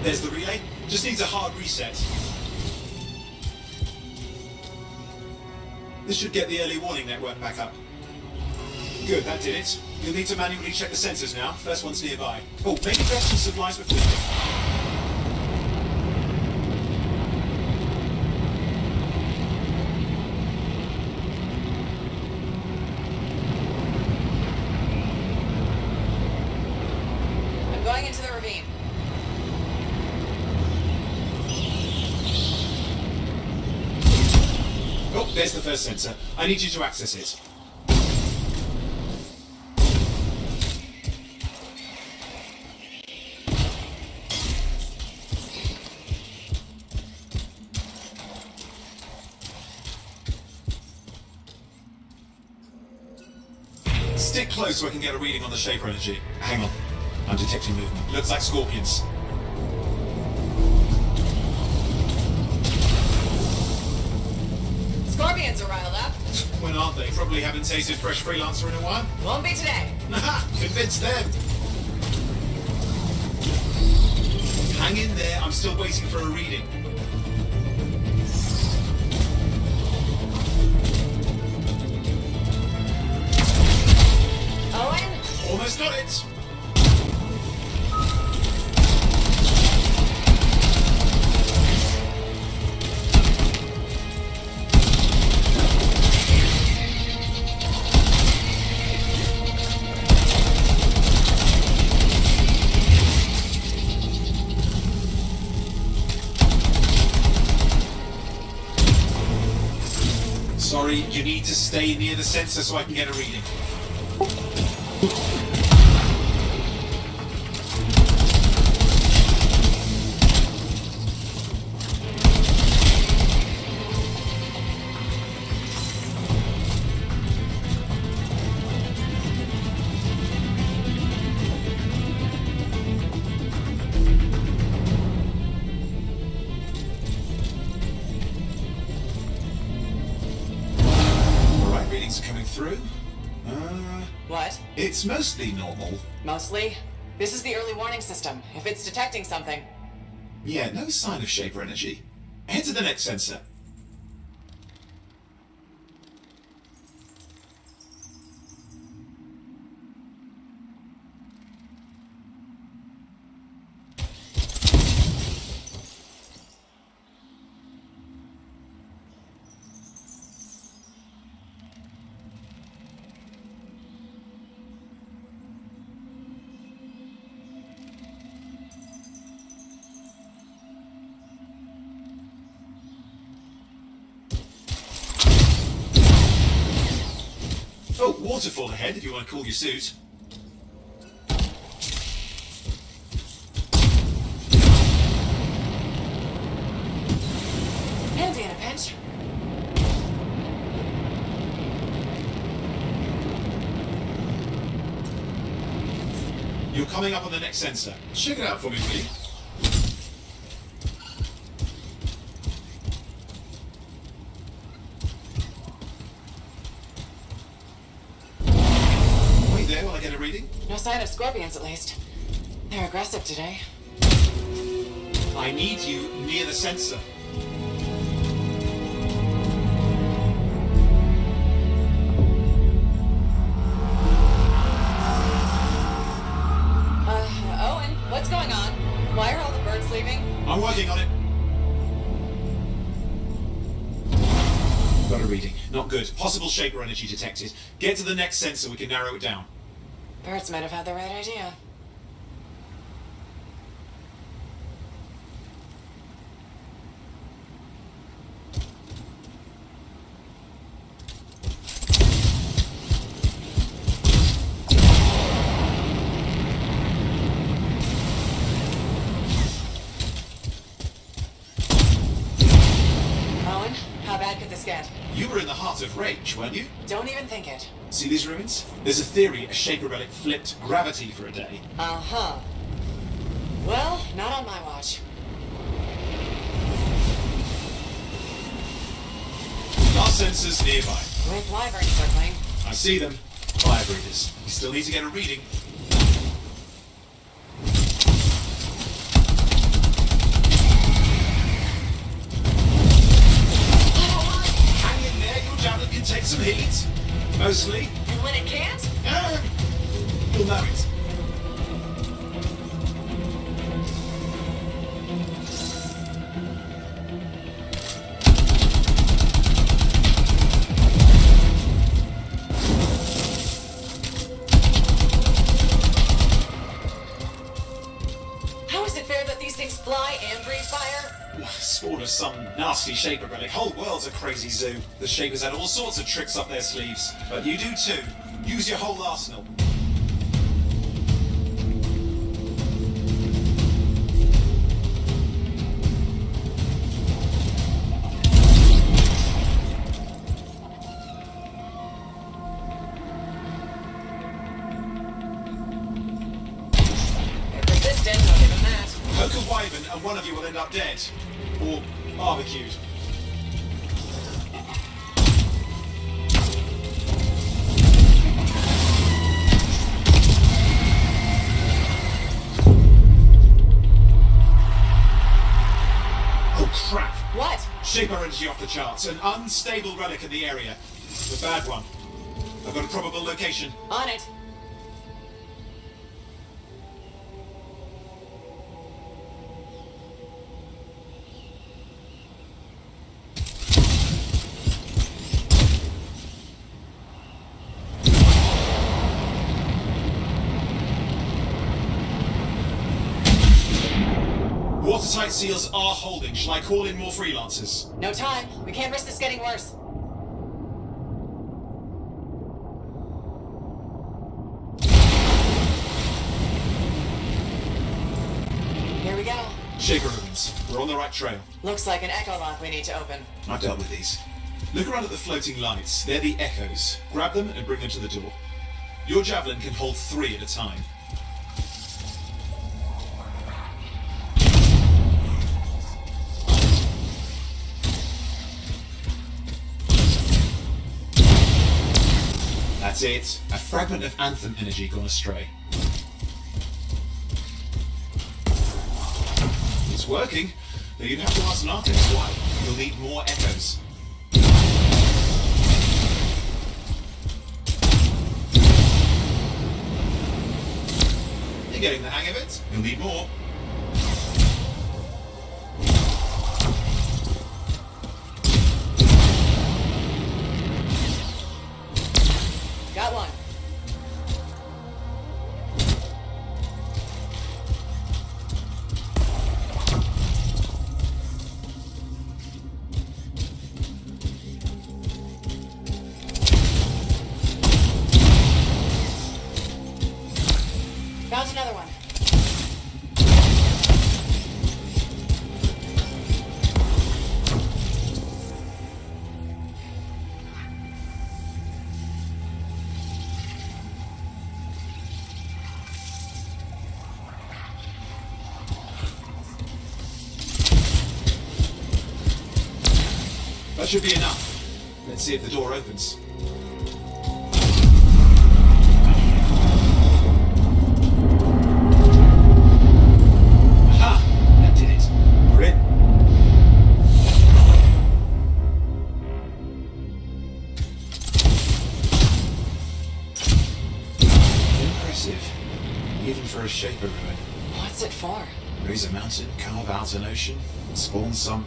There's the relay. Just needs a hard reset. This should get the early warning network back up. Good, that did it. You'll need to manually check the sensors now. First one's nearby. Oh, maybe grab some supplies before you... Going into the ravine. Oh, there's the first sensor. I need you to access it. Stick close so I can get a reading on the shaper energy. Hang on. I'm detecting movement. Looks like scorpions. Scorpions are riled up. When aren't they? Probably haven't tasted fresh freelancer in a while. Won't be today. Convince them. Hang in there. I'm still waiting for a reading. Owen? Almost got it. Sorry, you need to stay near the sensor so I can get a reading. Readings are coming through. What? It's mostly normal. Mostly? This is the early warning system. If it's detecting something... Yeah, no sign of shaper energy. Head to the next sensor. Oh, waterfall ahead if you want to cool your suit. Handy in a pinch. You're coming up on the next sensor. Check it out for me, will you? There while I get a reading? No sign of scorpions, at least. They're aggressive today. I need you near the sensor. Owen, what's going on? Why are all the birds leaving? I'm working on it. Got a reading. Not good. Possible shaper energy detected. Get to the next sensor, we can narrow it down. Birds might have had the right idea. Owen, how bad could this get? You were in the heart of rage, weren't you? Don't even think it. See these ruins? There's a theory a shaper relic flipped gravity for a day. Uh-huh. Well, not on my watch. Last sensors nearby. With wyverns circling. I see them. Fire breathers. You still need to get a reading. Mostly. And when it can't? You'll know it. How is it fair that these things fly and breathe fire? Spawn of some nasty shaper relic. Whole world's a crazy zoo. The shapers had all sorts of tricks up their sleeves. But you do too. Use your whole arsenal. They're persistent, I'll give them that. Poke a wyvern and one of you will end up dead. Or barbecued. Oh crap! What? Shaper energy off the charts. An unstable relic in the area. The bad one. I've got a probable location. On it. Watertight seals are holding. Shall I call in more freelancers? No time. We can't risk this getting worse. Here we go. Shaper ruins. We're on the right trail. Looks like an echo lock we need to open. I've dealt with these. Look around at the floating lights. They're the echoes. Grab them and bring them to the door. Your javelin can hold 3 at a time. That's it. A fragment of Anthem energy gone astray. It's working, but you'd have to ask an artist why. You'll need more echoes. You're getting the hang of it. You'll need more. Got one. Found another one. That should be enough. Let's see if the door opens. Aha! That did it. We're in. Impressive. Even for a shaper ruin. What's it for? Raise a mountain, carve out an ocean, spawn some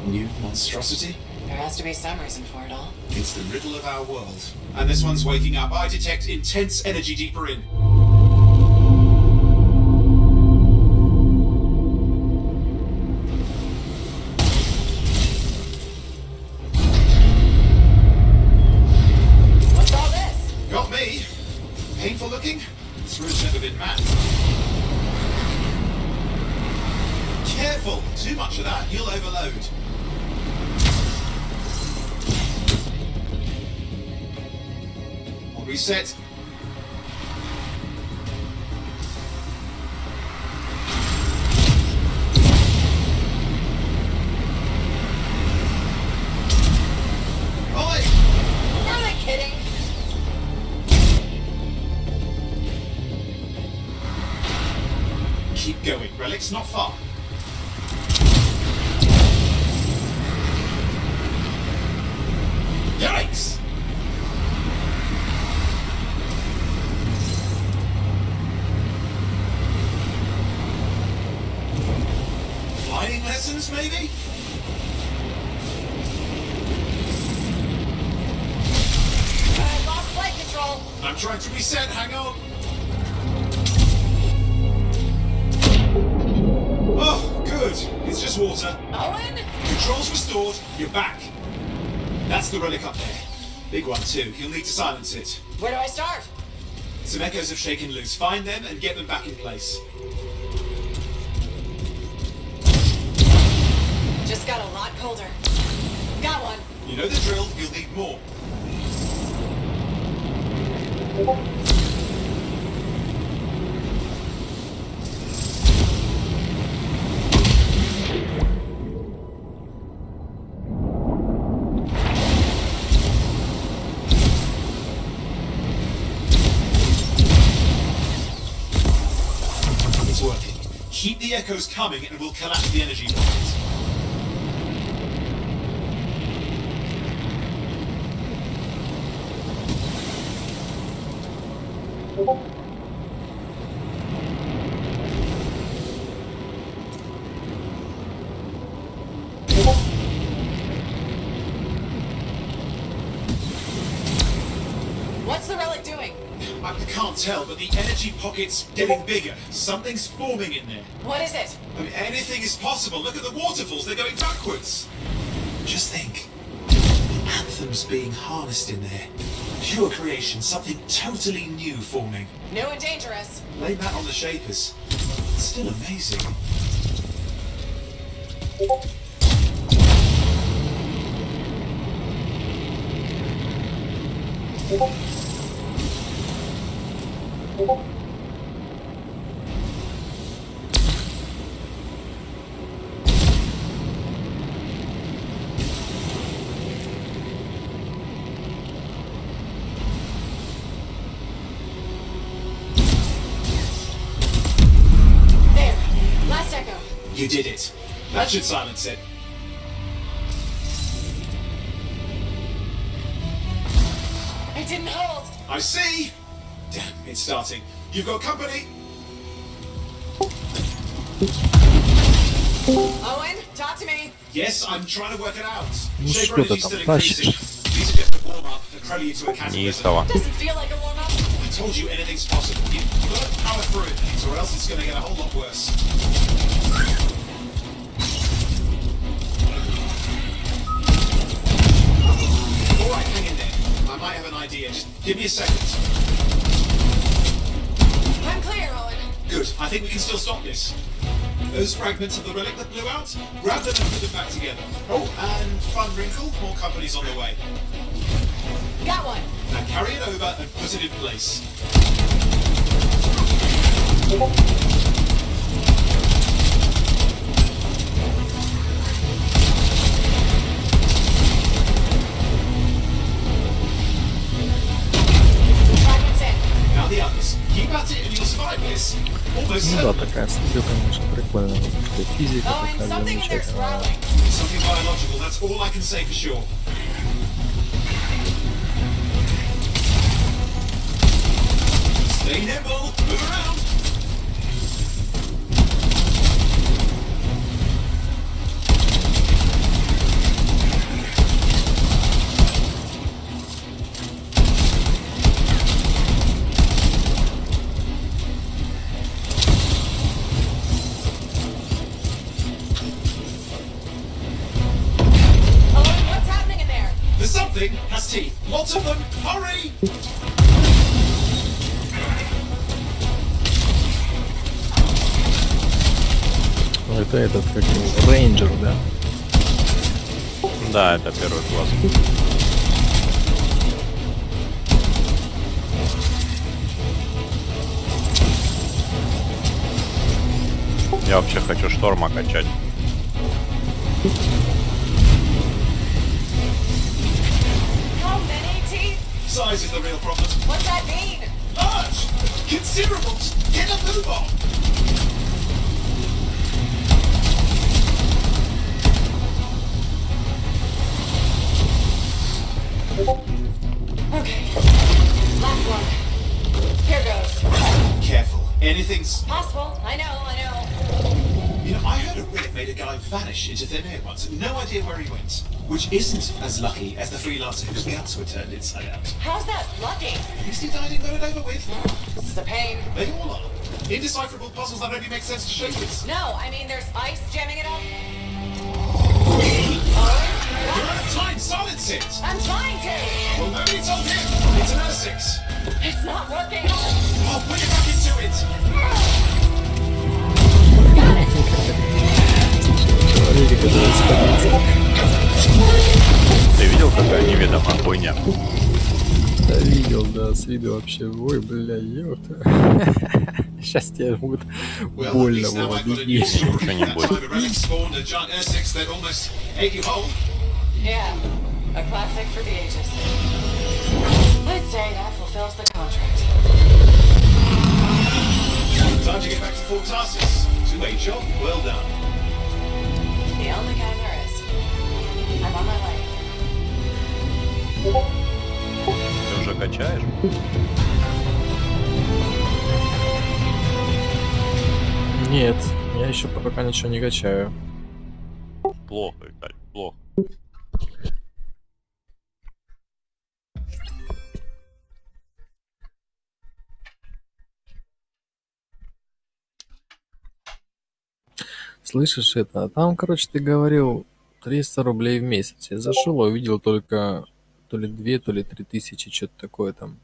new monstrosity. There has to be some reason for it all. It's the riddle of our world. And this one's waking up. I detect intense energy deeper in. What's all this? Got me. Painful looking? This room's never been mapped. Careful! Too much of that, you'll overload. Reset. Oi! Are they kidding? Keep going. Relic's not far. Yikes! lessons, maybe? I lost flight control. I'm trying to reset, hang on. Oh, good. It's just water. Owen? Controls restored, you're back. That's the relic up there. Big one too, you'll need to silence it. Where do I start? Some echoes have shaken loose. Find them and get them back in place. Just got a lot colder. Got one. You know the drill, you'll need more. It's working. Keep the echoes coming and we'll collapse the energy pockets. What's the relic doing? I can't tell, but the energy pocket's getting bigger. Something's forming in there. What is it? I mean, anything is possible. Look at the waterfalls, they're going backwards. Just think. Anthem's being harnessed in there. Pure creation, something totally new forming. New and dangerous. Blame that on the Shapers. It's still amazing. There. Last echo. You did it. That should silence it. It didn't hold. I see! Damn, it's starting. You've got company! Owen, talk to me. Yes, I'm trying to work it out. Ну Shaper что ты energy's там still increasing. тащишь? These are just a warm-up, a prelude to a cataclysm. Неистово. Doesn't feel like a warm-up. I told you anything's possible. You've got to power through it, mate, or else it's going to get a whole lot worse. Alright, hang in there. I might have an idea. Just give me a second. I'm clear, Owen. Good. I think we can still stop this. Those fragments of the relic that blew out, grab them and put them back together. Oh, and fun wrinkle, more companies on the way. Got one. Now carry it over and put it in place. Fragments in. Now the others. Keep at it and you'll survive this. Almost Ну да, certainly. такая студия, конечно, прикольная. Такая физика Owen, такая something in there замечательная. swirling. Something biological, that's all I can say for sure. Stay nimble, move around. Owen, what's happening in there? There's something has teeth. Lots of them. Hurry! Ну, это этот, как его, рейнджер, да? Да, это первый класс. Я вообще хочу шторма качать. How many teeth? Size is the real problem. What's that mean? Large! Considerable! Get a move on! Okay. Last one. Here goes. Careful. Anything's... Possible. I know. You know, I heard a relic made a guy vanish into thin air once. No idea where he went. Which isn't as lucky as the freelancer whose guts were turned inside out. How's that lucky? At least he died and got it over with. This is a pain. They all are. Indecipherable puzzles that only make sense to shapers. No, I mean there's ice jamming it up. You're out of time, silence it! I'm trying to. Well, nobody told him. It's an R6. It's not working. Oh, put it back into it! Got it. Человеки, которые столица. Ты видел, какая неведомая хуйня? Да, видел, да, с виду вообще. Ой, бля, ёпта. Сейчас тебе будет Well, at больно least now было, I've got a беги. new story. Что не That будет. time a relic spawned a giant R6 that almost ate you whole. Yeah, a classic for the ages. I'd say that fulfills the contract. Time to get back to Fort Tarsus. Two-way job, well done. The only kind there is. I'm on my way. Ты уже качаешь? Нет, я еще пока ничего не качаю. Плохо, Виталий, плохо. Слышишь это? Там, короче, ты говорил 300 рублей в месяц. Я зашел, а увидел только то ли 2, то ли 3 тысячи, что-то такое там.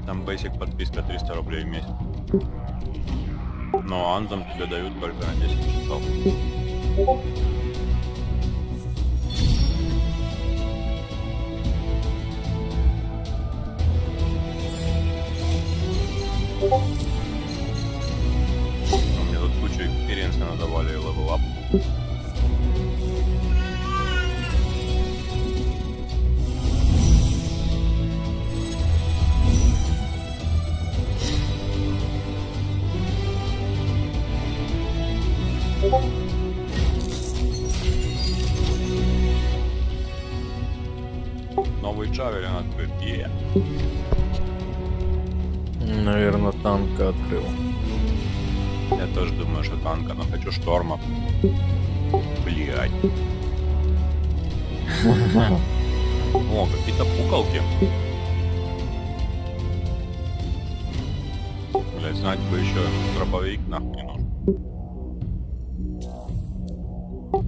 Там basic подписка 300 рублей в месяц. Но Anthem тебе дают только на 10 часов. Мне тут кучу экспириенса надавали и level up. Новый Джавелин открыт. Наверное, танка открыл. Я тоже думаю, что танка, но хочу шторма. Блять. О, какие-то пукалки. Блять, знать бы еще дробовик нахуй не нужен.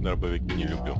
Дробовики не люблю.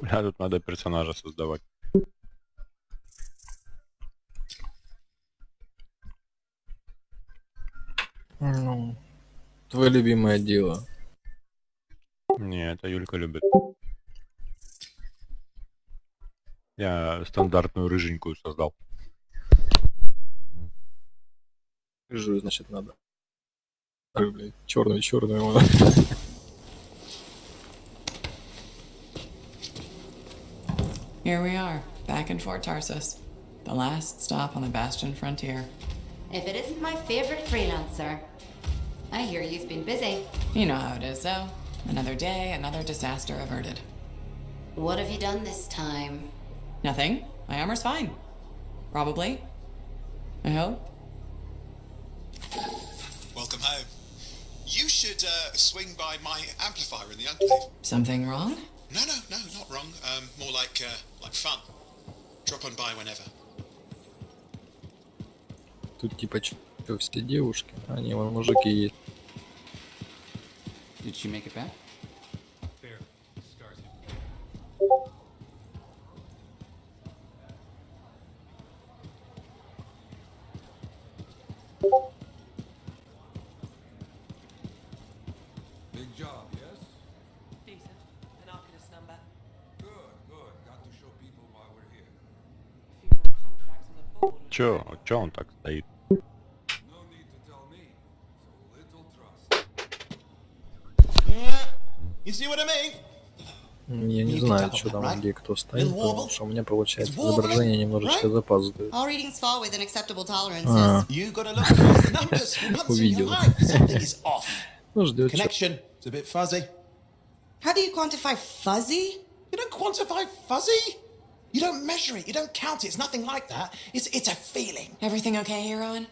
Бля, тут надо персонажа создавать. Ну, твое любимое дело. Не, это Юлька любит. Я стандартную рыженькую создал. Рыжую, значит, надо. Ой, блядь, черную. Here we are, back in Fort Tarsus. The last stop on the Bastion frontier. If it isn't my favorite freelancer. I hear you've been busy. You know how it is, though. Another day, another disaster averted. What have you done this time? Nothing. My armor's fine. Probably. I hope. Welcome home. You should swing by my amplifier in the Enclave. Something wrong? No, not wrong. More like fun. Drop on by whenever. Тут типа что, все девушки, а не, вон мужики есть. Did she make it back? Big job, yes? Decent. An Oculus number. Good. Got to show people why we're here. A few more contracts on the board. Чё он так стоит? No need to tell me. So little trust. You see what I mean? Я не знаю, что там, где кто стоит, потому что у меня получается изображение немножечко запаздывает. All readings fall within acceptable tolerances. You gotta look across the numbers for once in your Увидел. life. Something is off. Ну, ждет. Connection is a bit fuzzy. How do you quantify fuzzy? You don't quantify fuzzy. You don't measure it. You don't count it. It's nothing like that. It's a feeling. Everything okay here, Owen?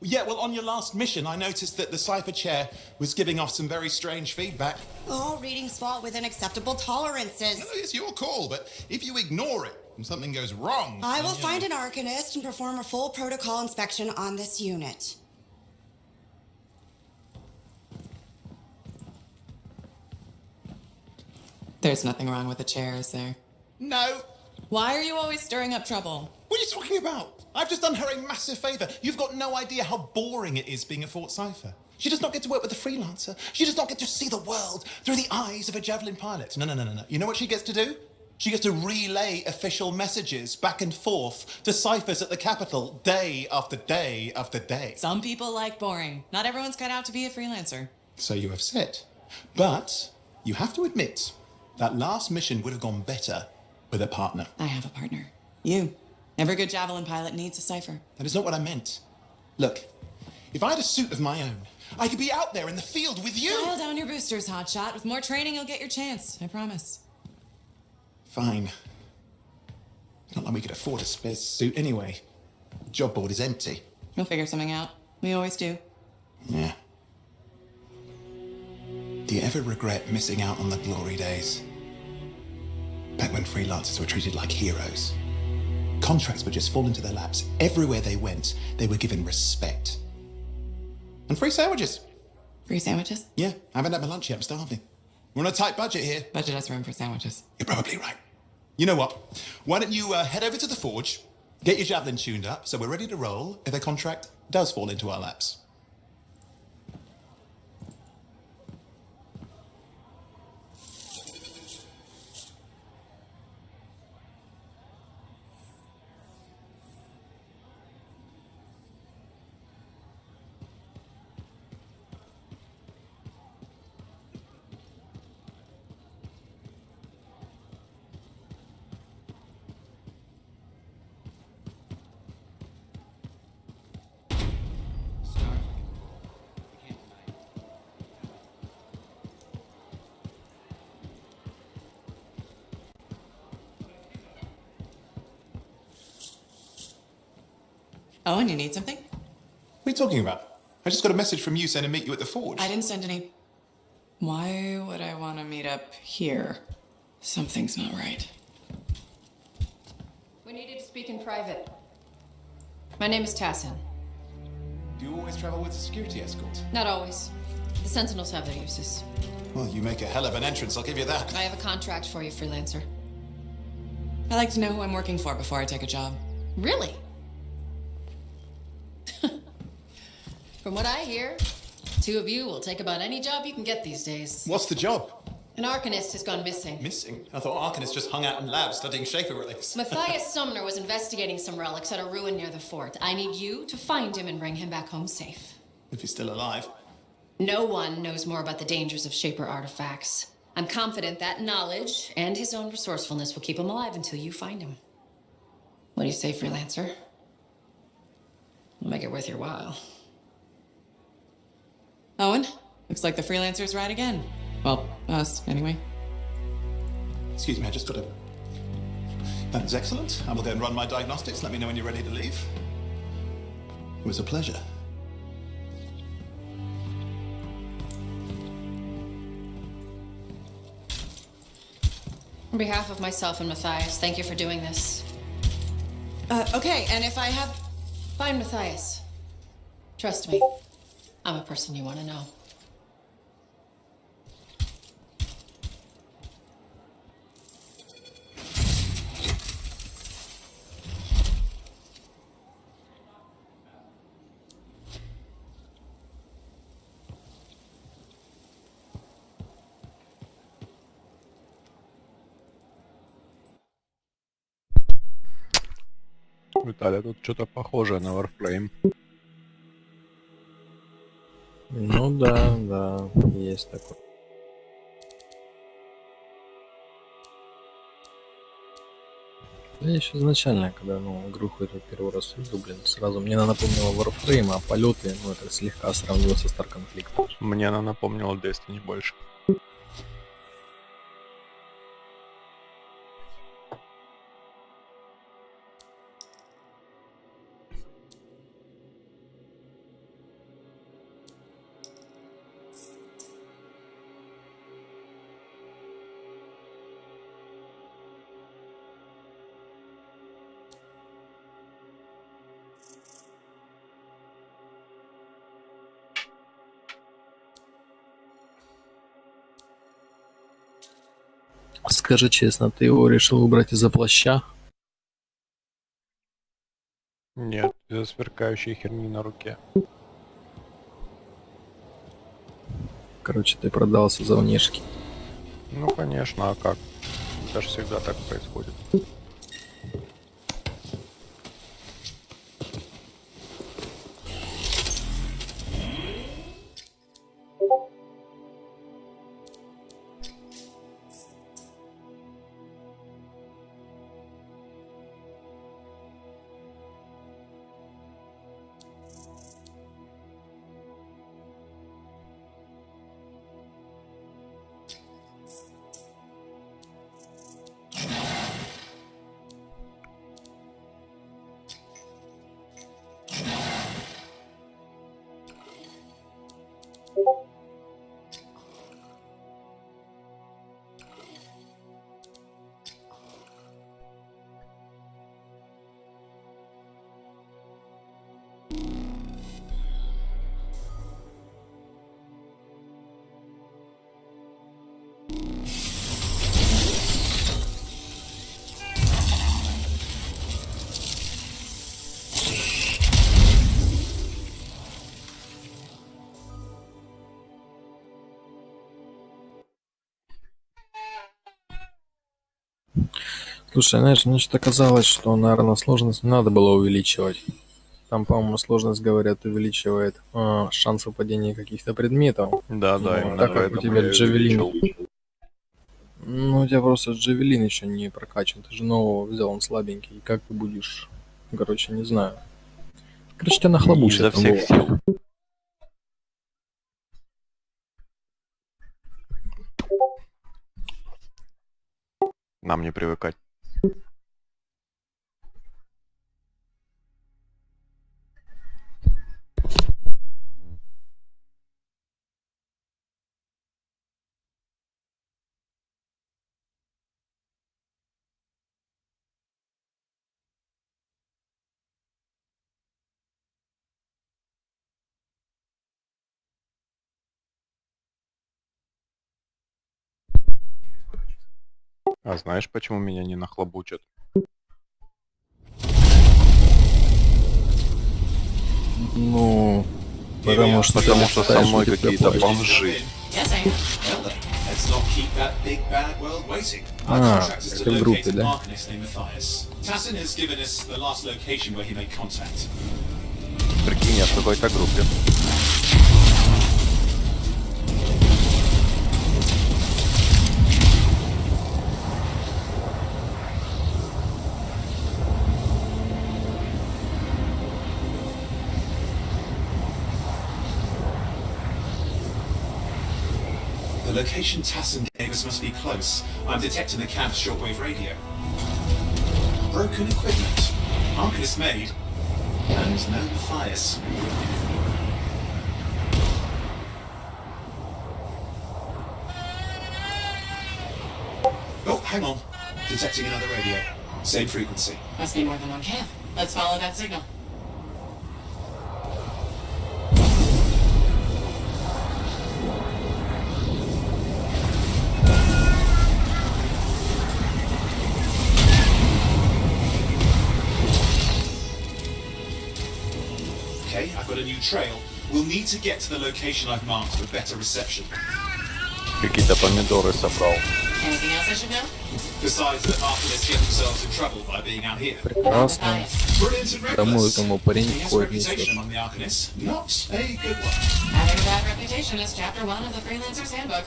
Yeah, well, on your last mission, I noticed that the cipher chair was giving off some very strange feedback. All readings fall within acceptable tolerances. No, it's your call, but if you ignore it and something goes wrong... I will then, find an arcanist and perform a full protocol inspection on this unit. There's nothing wrong with the chair, is there? No. Why are you always stirring up trouble? What are you talking about? I've just done her a massive favour. You've got no idea how boring it is being a Fort Cipher. She does not get to work with a freelancer. She does not get to see the world through the eyes of a Javelin pilot. No. You know what she gets to do? She gets to relay official messages back and forth to ciphers at the capital day after day after day. Some people like boring. Not everyone's cut out to be a freelancer. So you have said. But you have to admit that last mission would have gone better with a partner. I have a partner. You. Every good Javelin pilot needs a cipher. That is not what I meant. Look, if I had a suit of my own, I could be out there in the field with you. Dial down your boosters, hotshot. With more training, you'll get your chance. I promise. Fine. Not like we could afford a spare suit anyway. Job board is empty. We'll figure something out. We always do. Yeah. Do you ever regret missing out on the glory days? Back when freelancers were treated like heroes. Contracts would just fall into their laps. Everywhere they went, they were given respect. And free sandwiches. Free sandwiches? Yeah, I haven't had my lunch yet. I'm starving. We're on a tight budget here. Budget has room for sandwiches. You're probably right. You know what? Why don't you head over to the forge, get your Javelin tuned up, so we're ready to roll if a contract does fall into our laps. Oh, and you need something? What are you talking about? I just got a message from you saying to meet you at the forge. I didn't send any. Why would I want to meet up here? Something's not right. We needed to speak in private. My name is Tassin. Do you always travel with a security escort? Not always. The Sentinels have their uses. Well, you make a hell of an entrance, I'll give you that. I have a contract for you, freelancer. I like to know who I'm working for before I take a job. Really? From what I hear, two of you will take about any job you can get these days. What's the job? An Arcanist has gone missing. Missing? I thought Arcanists just hung out in labs studying Schaefer relics. Matthias Sumner was investigating some relics at a ruin near the fort. I need you to find him and bring him back home safe. If he's still alive. No one knows more about the dangers of Shaper artifacts I'm confident that knowledge and his own resourcefulness will keep him alive until you find him. What do you say, freelancer? We'll make it worth your while. Owen, looks like the freelancer's right again. Well, us, anyway. Excuse me, I just got to... That is excellent. I will go and run my diagnostics. Let me know when you're ready to leave. It was a pleasure. On behalf of myself and Matthias, thank you for doing this. Okay, and if I have... Fine, Matthias. Trust me, I'm a person you want to know. Виталий, тут что-то похожее на Warframe. Ну да, да, есть такое. Я еще изначально, когда игру какую-то первый раз увидел, сразу мне она напомнила Warframe, а полеты, это слегка сравниваю со Star Conflict. Мне она напомнила Destiny больше. Скажи честно, ты его решил убрать из-за плаща? Нет, из-за сверкающей херни на руке. Короче, ты продался за внешки. Ну конечно, а как? Это же всегда так происходит. Слушай, знаешь, мне что-то казалось, что, наверное, сложность не надо было увеличивать. Там, по-моему, сложность, говорят, увеличивает шанс выпадения каких-то предметов. Да, да, именно так как у поэтому тебя я джавелин. увеличил. Ну, у тебя просто джавелин еще не прокачан. Ты же нового взял, он слабенький. И как ты будешь? Короче, не знаю. Короче, тебя нахлобучат. Изо всех сил. Нам не привыкать. А знаешь, почему меня не нахлобучат? Ну, потому что со мной какие-то бомжи. Yes, I am. Let's not keep that big bad world waiting. Our Ah, contract is to это в группе, locate a да? Markinist named Matthias. Tassin has given us the last location where he made contact. Прикинь, я в какой-то группе. location Tassin gave us must be close. I'm detecting the camp's shortwave radio. Broken equipment. Arcanist made. And no Matthias. Oh, hang on. Detecting another radio. Same frequency. Must be more than one camp. Let's follow that signal. Okay, I've got a new trail. We'll need to get to the location I've marked for better reception. Какие-то помидоры собрал. Anything else I should know? Besides that Arcanist get themselves in trouble by being out here. Прекрасно. Matthias. Brilliant and Кому reckless. этому парень He has a входит reputation несет. among the Arcanists. Not a good one. Having a bad reputation is chapter 1 of the Freelancer's Handbook.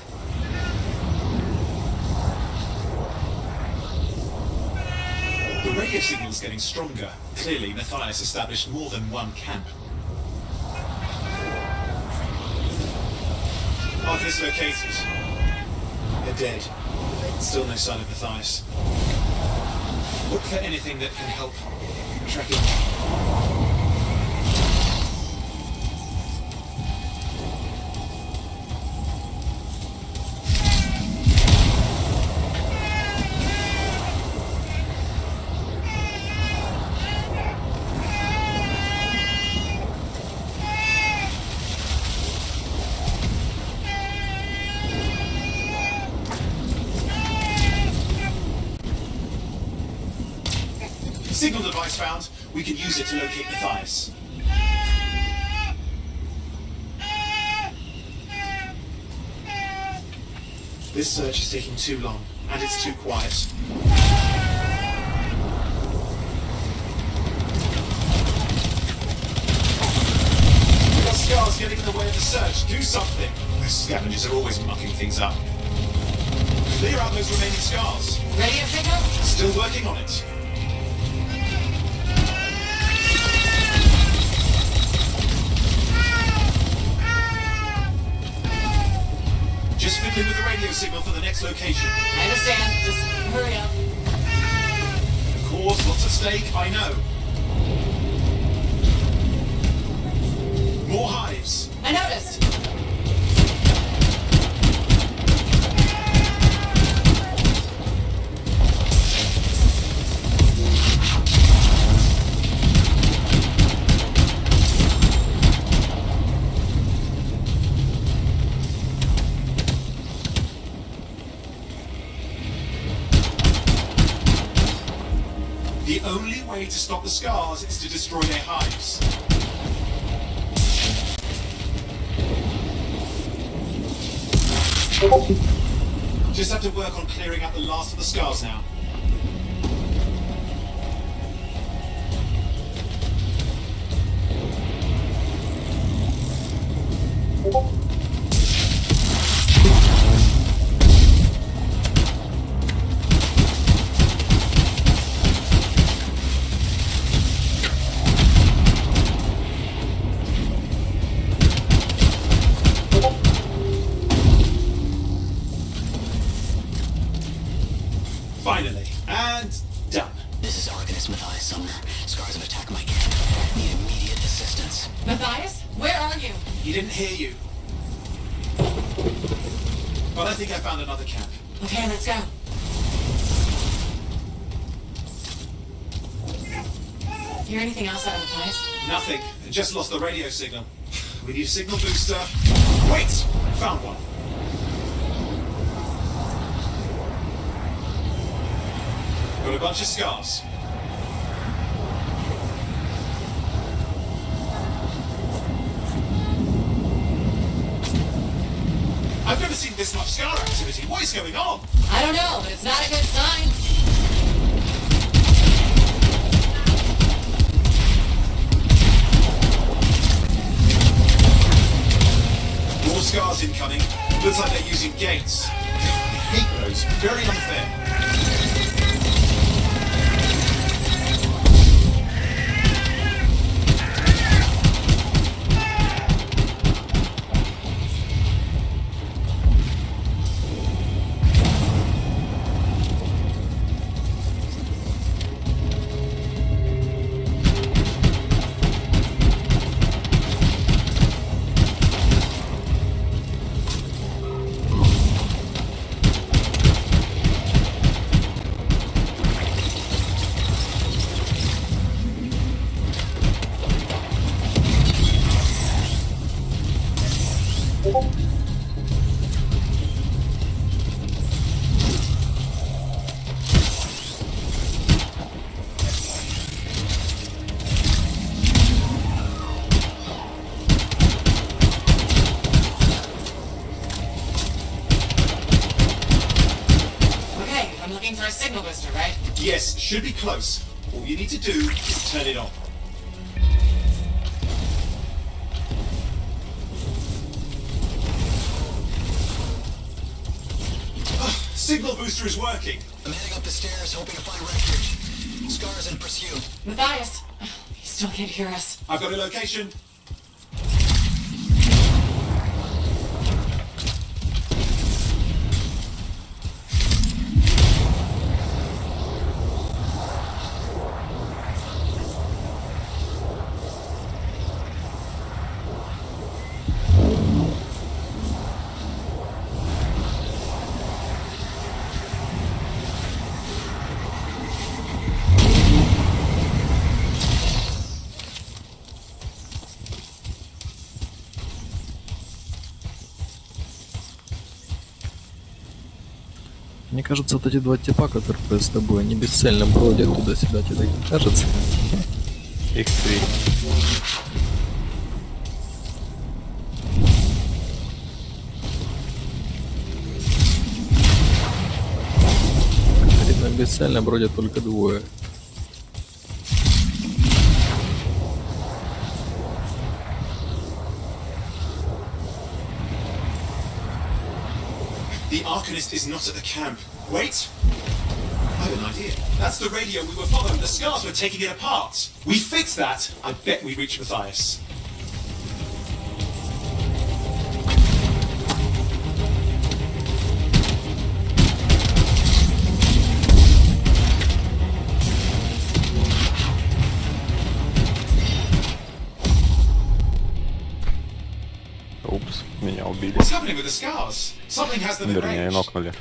The radio signal's getting stronger. Clearly, Matthias established more than one camp. Arcanist located. They're dead. Still no sign of Matthias. Look for anything that can help track him. Signal device found. We can use it to locate Matthias. This search is taking too long, and it's too quiet. We've got scars getting in the way of the search. Do something. Those scavengers are always mucking things up. Clear out those remaining scars. Radio signal? Still working on it. Just fiddling with the radio signal for the next location. I understand. Just hurry up. Of course, lots at stake, I know. More hives. I noticed. The only way to stop the scars is to destroy their hives. Just have to work on clearing out the last of the scars now. Finally, and done. This is Arcanist Matthias Sumner. Scars have attacked my camp. Need immediate assistance. Matthias, where are you? He didn't hear you. But I think I found another camp. Okay, let's go. Hear anything else out of Matthias? Nothing. I just lost the radio signal. We need a signal booster. Wait! Found one. Got a bunch of scars. I've never seen this much scar activity. What is going on? I don't know, but it's not a good sign. More scars incoming. Looks like they're using gates. I hate those. Very unfair. signal booster, right? Yes, should be close. All you need to do is turn it on. Signal booster is working. I'm heading up the stairs, hoping to find refuge. Scars in pursuit. Matthias, he still can't hear us. I've got a location. Мне кажется, вот эти два типа, которые с тобой, они бесцельно бродят туда-сюда, тебе так не кажется? Их три. Конкретно бесцельно бродят только двое. The Arcanist is not at the camp. Wait! I have an idea. That's the radio we were following. The scars were taking it apart. We fix that. I bet we reach Matthias. Упс, меня убили. What's happening with the scars? Something has them in Вернее, range. нокнули.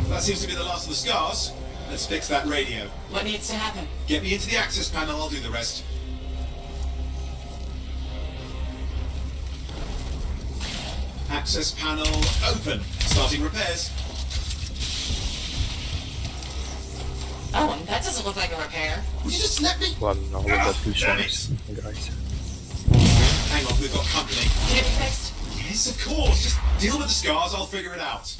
That seems to be the last of the scars. Let's fix that radio. What needs to happen? Get me into the access panel, I'll do the rest. Access panel open. Starting repairs. Oh, that doesn't look like a repair. Would you just let me? Ладно, оба Damn отключаемся. it. Играйся. Hang on, we've got company. Can it be fixed? Yes, of course. Just deal with the scars, I'll figure it out.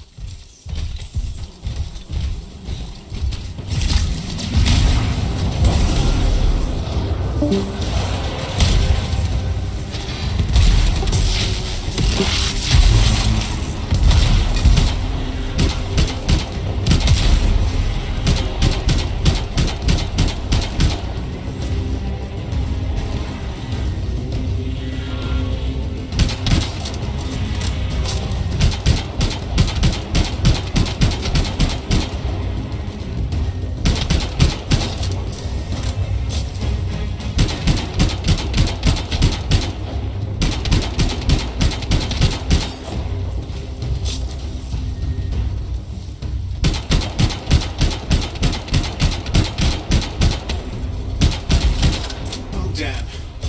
Damn,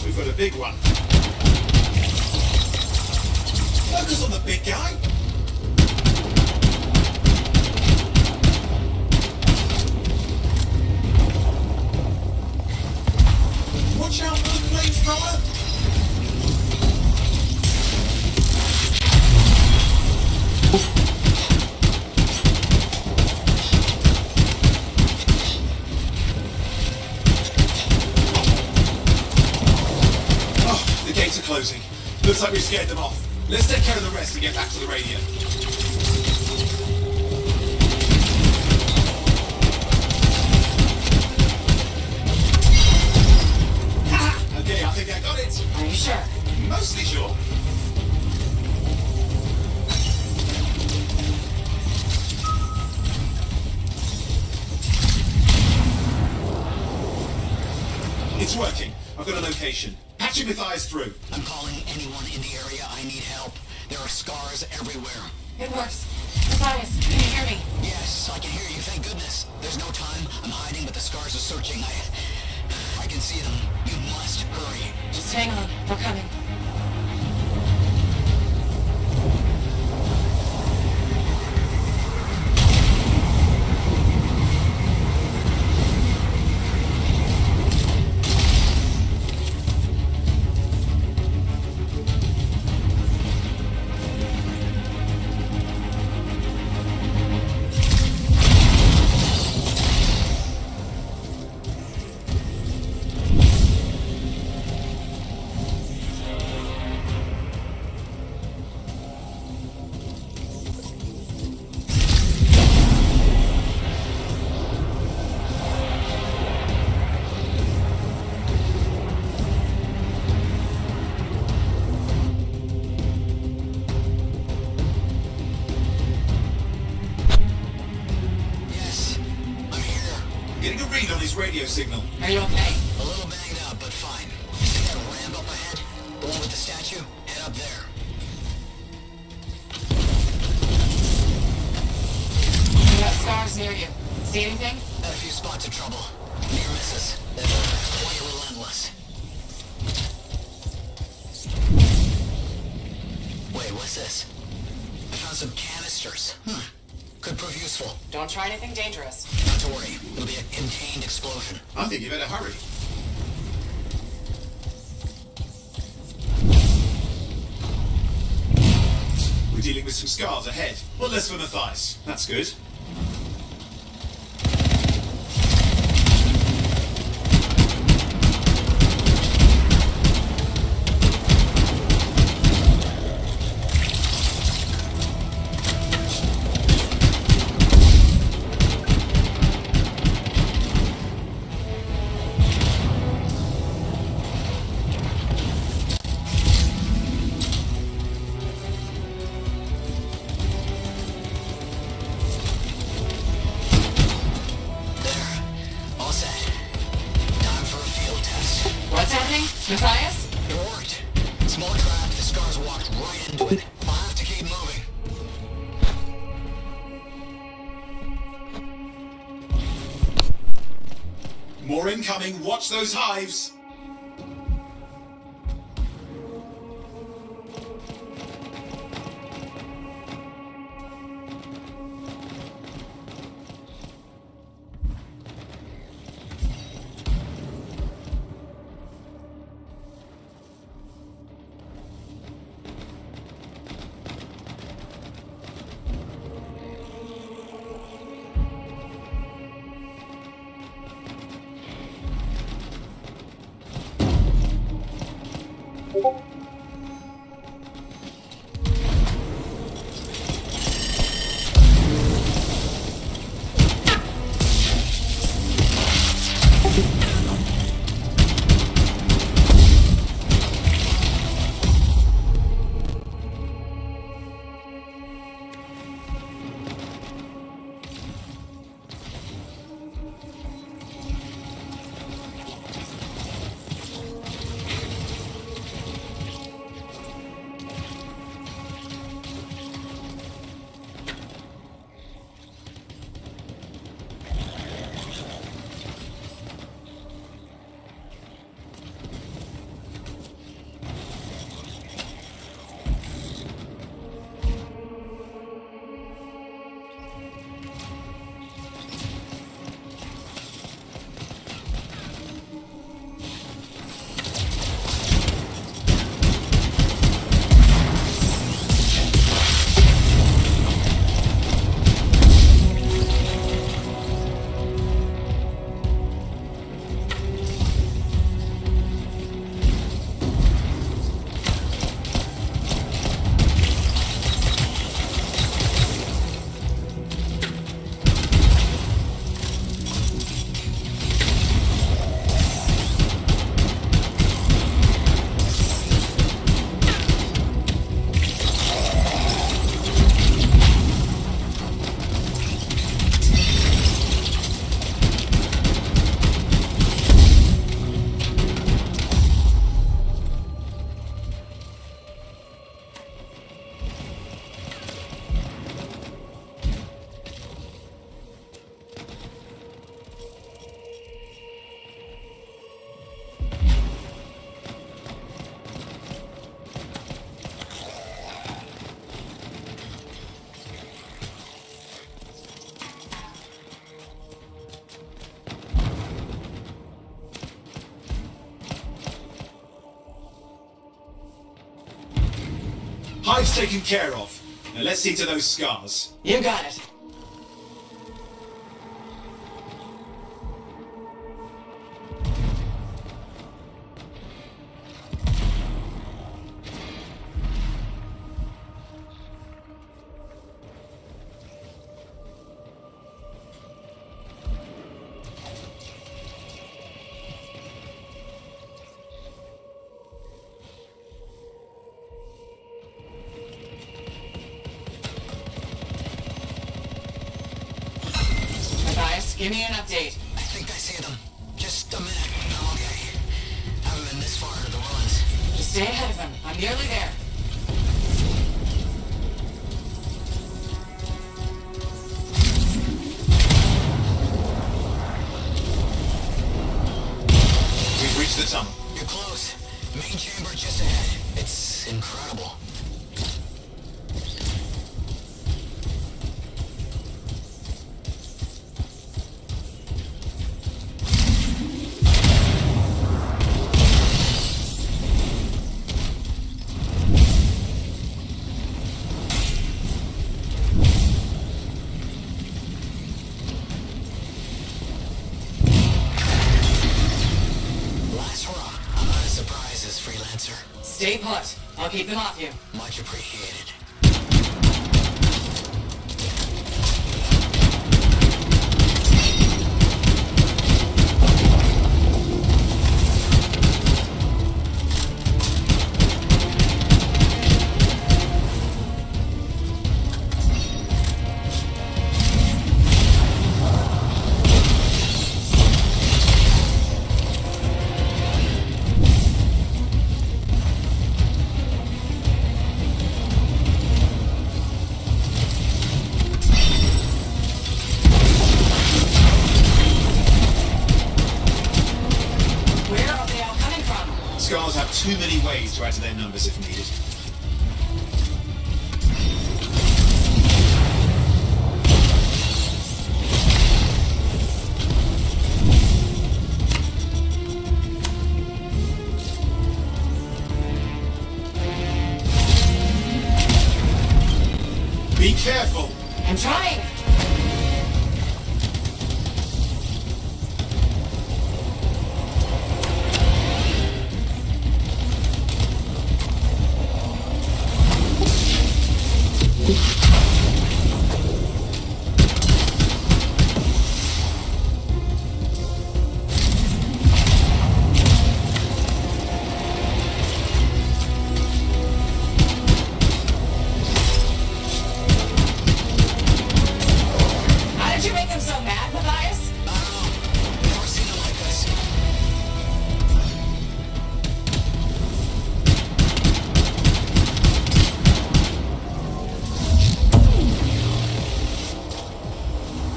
we've got a big one. Focus on the big guy. Watch out for the flamethrower. Oh, the gates are closing. Looks like we scared them off. Let's take care of the rest and get back to the radio. Ha! Okay, I think I got it. Are you sure? Mostly sure. It's working. I've got a location. Patching Matthias through. I'm calling anyone in the area. I need help. There are scars everywhere. It works. Matthias, can you hear me? Yes, I can hear you, thank goodness. There's no time. I'm hiding, but the scars are searching. I can see them. You must hurry. Just hang on. We're coming. read on his radio signal. Are you okay? A little banged up, but fine. See that ramp up ahead? The one with the statue? Head up there. You got scars near you. See anything? Had a few spots of trouble. Near misses. They're quite relentless. Wait, what's this? I found some canisters. Could prove useful. Don't try anything dangerous. Not to worry. It'll be a contained explosion. I think you better hurry. We're dealing with some scars ahead. Well, less for Matthias. That's good. Matthias? It worked. Small crack, the scars walked right into it. I'll have to keep moving. More incoming, watch those hives! Hive's taken care of. Now let's see to those scars. You got it. Give me an update. I think I see them. Just a minute. I'm okay. Haven't been this far into the ruins. Just stay ahead of him. I'm nearly there. We've reached the tunnel. You're close. Main chamber just ahead. It's incredible. Last hurrah. I'm out of surprises, freelancer. Stay put. I'll keep them off you. Much appreciated. Where are they all coming from? Scars have too many ways to add to their numbers if needed. Be careful! I'm trying. How did you make them so mad, Matthias? Never seen them like this.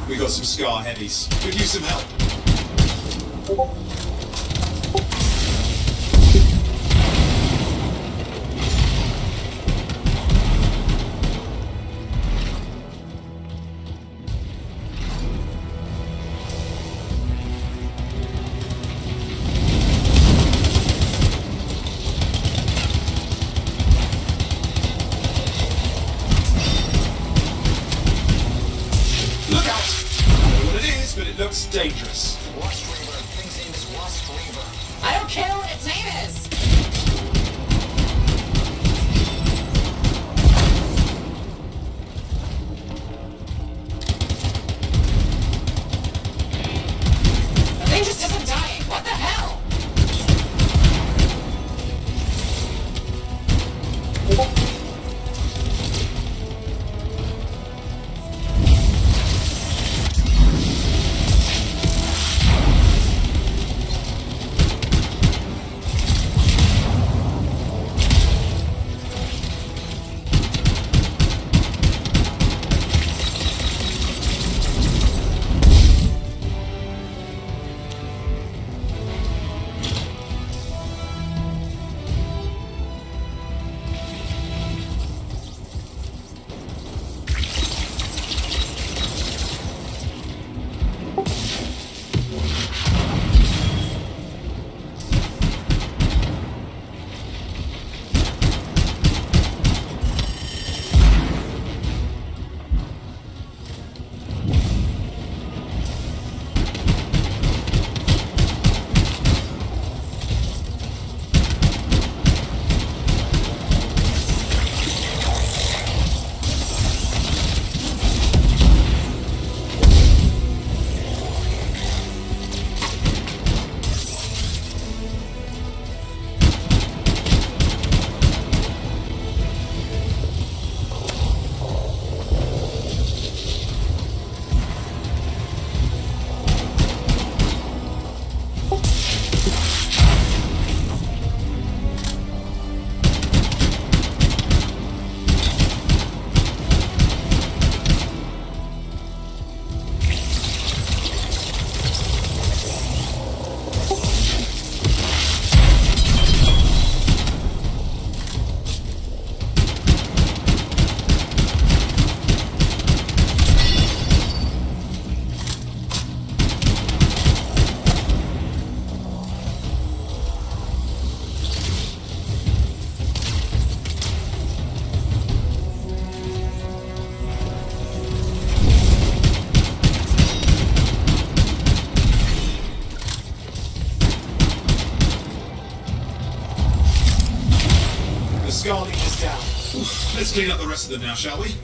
We got some Scar heavies. Could use some help. Look out! I don't know what it is, but it looks dangerous. Rust Reaver. Thing's name is Rust Reaver. I don't care what its name is. The thing just isn't dying. What the hell? Let's clean up the rest of them now, shall we?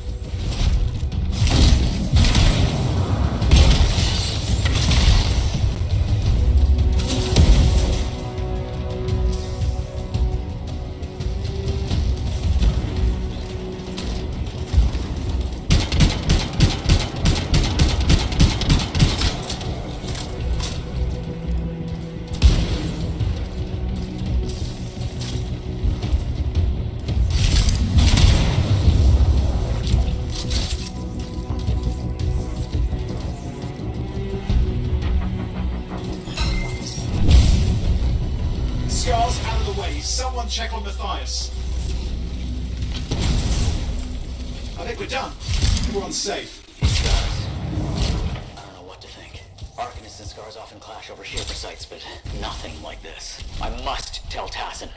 Scars out of the way. Someone check on Matthias. I think we're done. We're on safe. Scars. I don't know what to think. Arcanists and Scars often clash over shaper sites, but nothing like this. I must tell Tassin.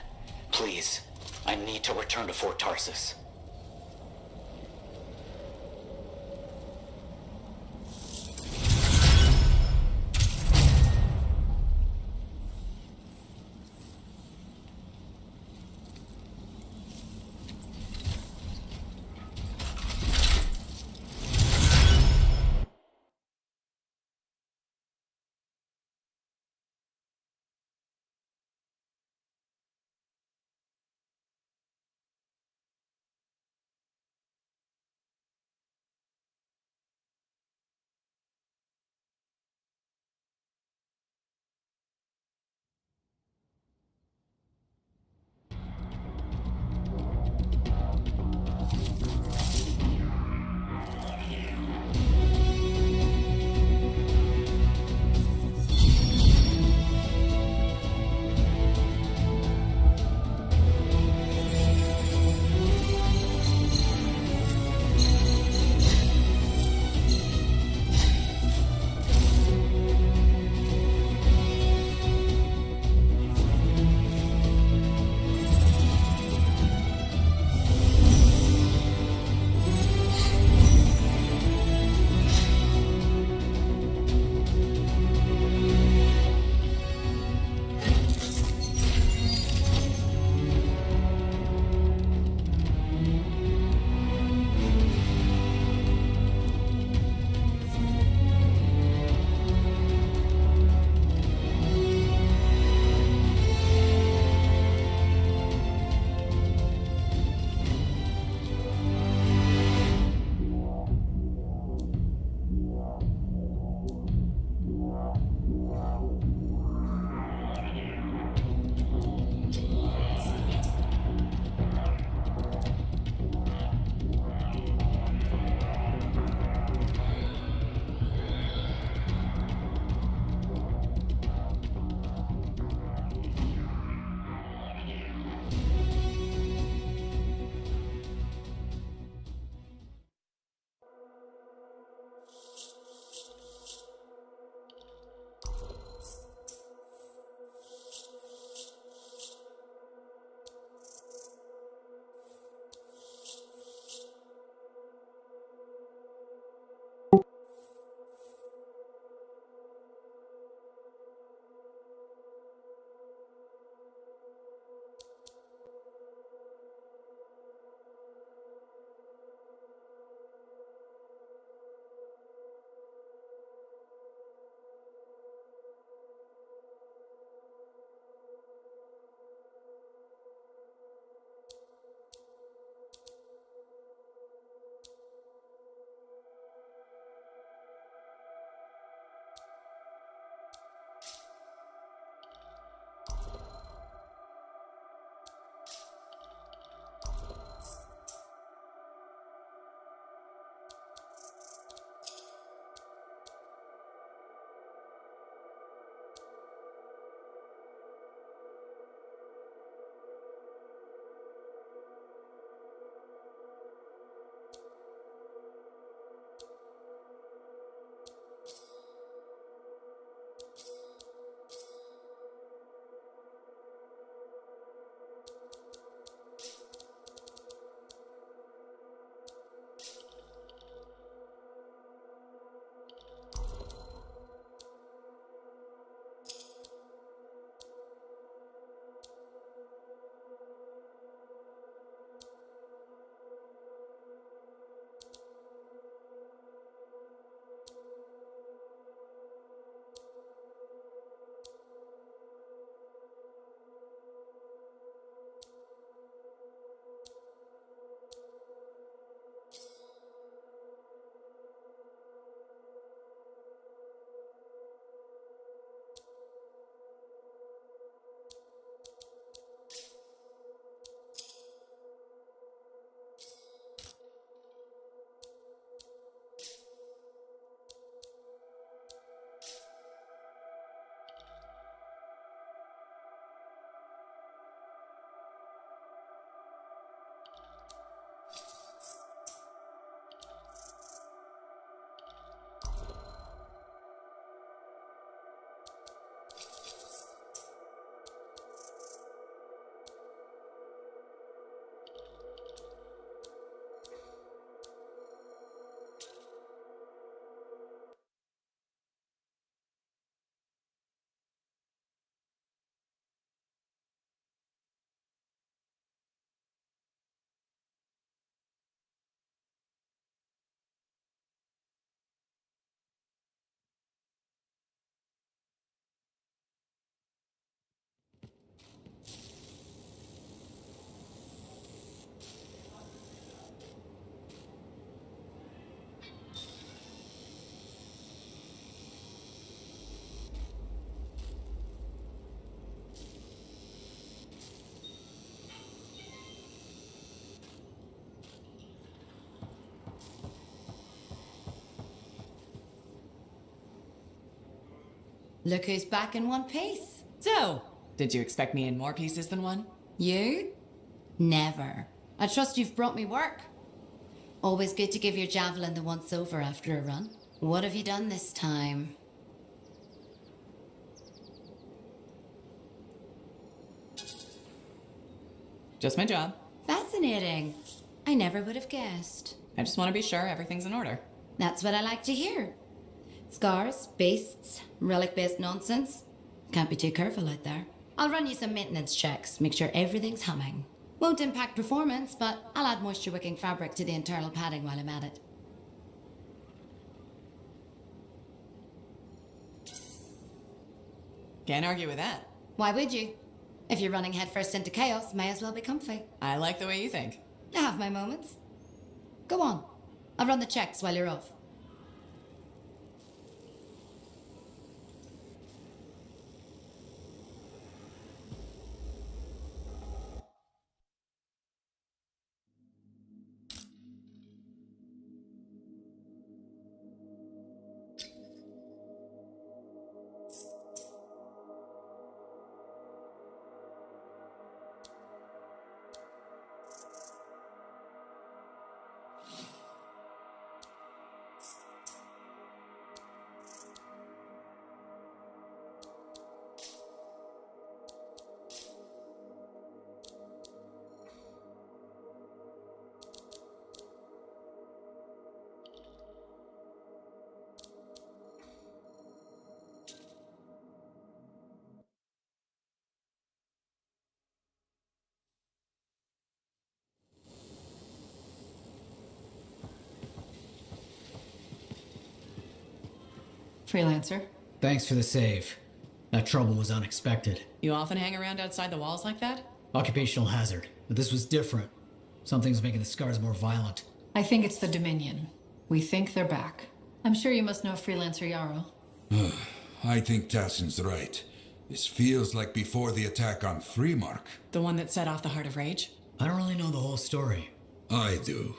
Please. I need to return to Fort Tarsus. Look who's back in one piece. So, did you expect me in more pieces than one? You? Never. I trust you've brought me work. Always good to give your javelin the once over after a run. What have you done this time? Just my job. Fascinating. I never would have guessed. I just want to be sure everything's in order. That's what I like to hear. Scars, beasts, relic-based nonsense. Can't be too careful out there. I'll run you some maintenance checks, make sure everything's humming. Won't impact performance, but I'll add moisture-wicking fabric to the internal padding while I'm at it. Can't argue with that. Why would you? If you're running headfirst into chaos, may as well be comfy. I like the way you think. I have my moments. Go on. I'll run the checks while you're off. Freelancer. Thanks for the save. That trouble was unexpected. You often hang around outside the walls like that? Occupational hazard. But this was different. Something's making the scars more violent. I think it's the Dominion. We think they're back. I'm sure you must know Freelancer Yarrow. I think Tassin's right. This feels like before the attack on Freemark. The one that set off the Heart of Rage? I don't really know the whole story. I do.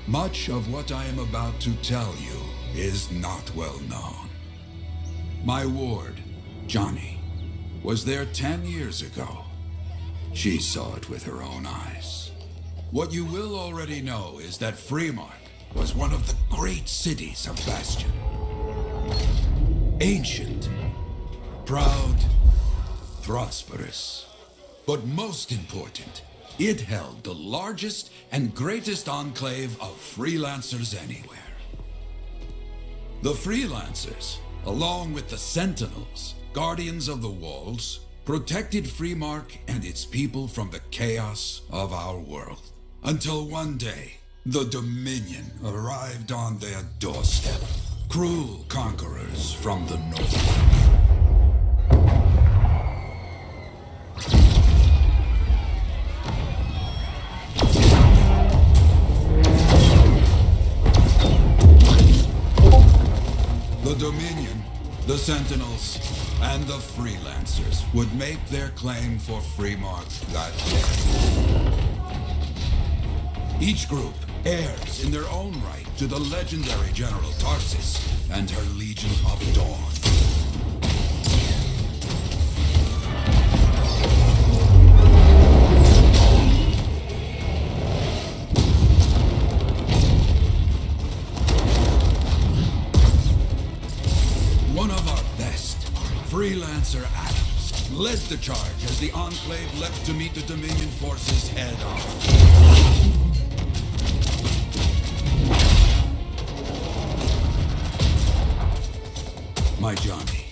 Much of what I am about to tell you is not well known. My ward, Johnny, was there 10 years ago. She saw it with her own eyes. What you will already know is that Freemark was one of the great cities of Bastion. Ancient, proud, prosperous. But most important, it held the largest and greatest enclave of freelancers anywhere. The freelancers, along with the Sentinels, guardians of the walls, protected Freemark and its people from the chaos of our world. Until one day, the Dominion arrived on their doorstep. Cruel conquerors from the north. The Dominion, the Sentinels, and the Freelancers would make their claim for Freemark that day. Each group heirs in their own right to the legendary General Tarsis and her Legion of Dawn. One of our best, Freelancer Adams, led the charge as the Enclave leapt to meet the Dominion forces head-on. My Johnny,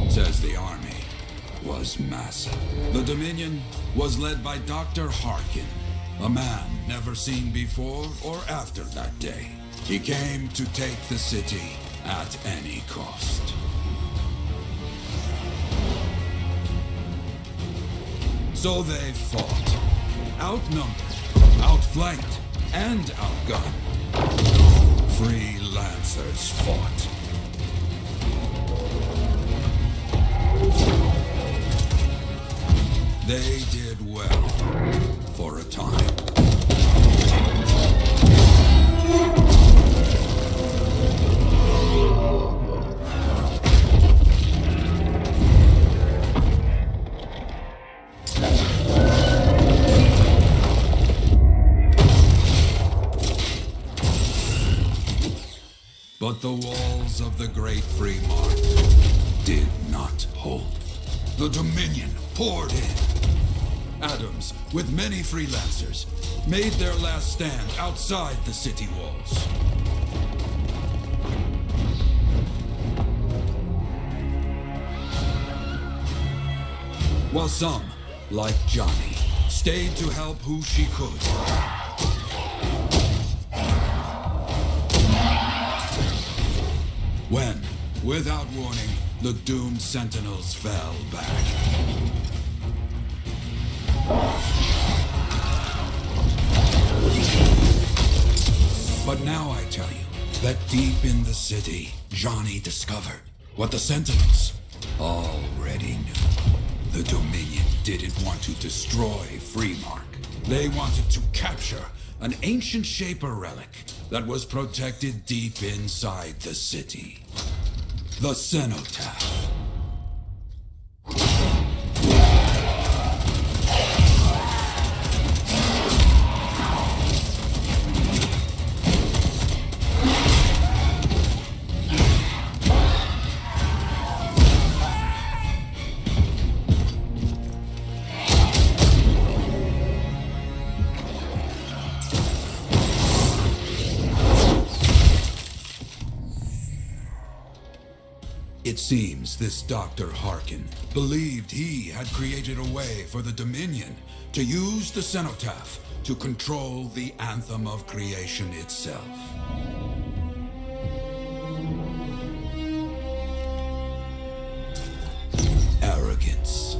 says the army, was massive. The Dominion was led by Dr. Harkin, a man never seen before or after that day. He came to take the city at any cost. So they fought, outnumbered, outflanked, and outgunned. Freelancers fought. They did well for a time. But the walls of the Great Free Mark did not hold. The Dominion poured in. Adams, with many freelancers, made their last stand outside the city walls. While some, like Johnny, stayed to help who she could. When, without warning, the doomed Sentinels fell back. But now I tell you that deep in the city, Johnny discovered what the Sentinels already knew. The Dominion didn't want to destroy Freemark. They wanted to capture an ancient Shaper relic that was protected deep inside the city. The Cenotaph. It seems this Dr. Harkin believed he had created a way for the Dominion to use the Cenotaph to control the Anthem of creation itself. Arrogance.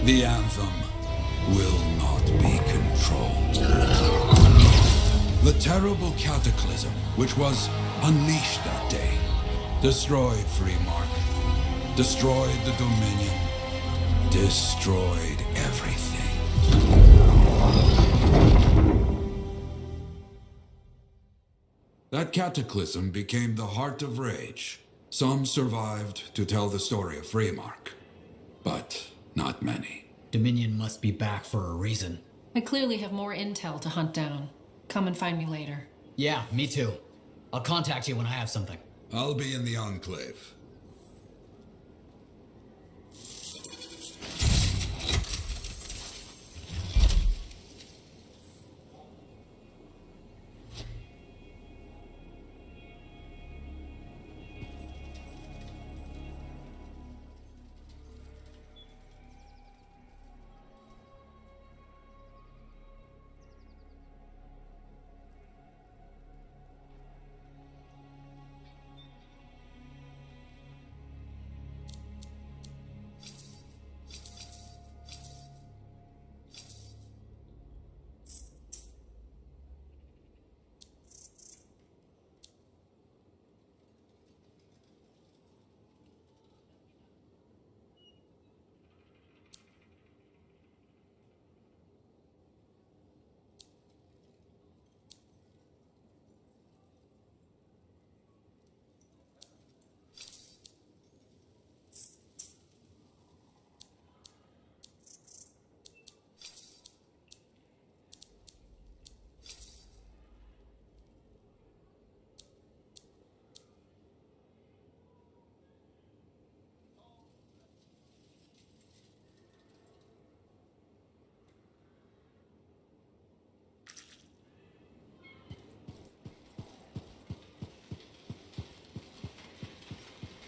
The Anthem will not be controlled. The terrible cataclysm which was unleashed that day destroyed Freemark, destroyed the Dominion, destroyed everything. That cataclysm became the heart of rage. Some survived to tell the story of Freemark, but not many. Dominion must be back for a reason. We clearly have more intel to hunt down. Come and find me later. Yeah, me too. I'll contact you when I have something. I'll be in the Enclave.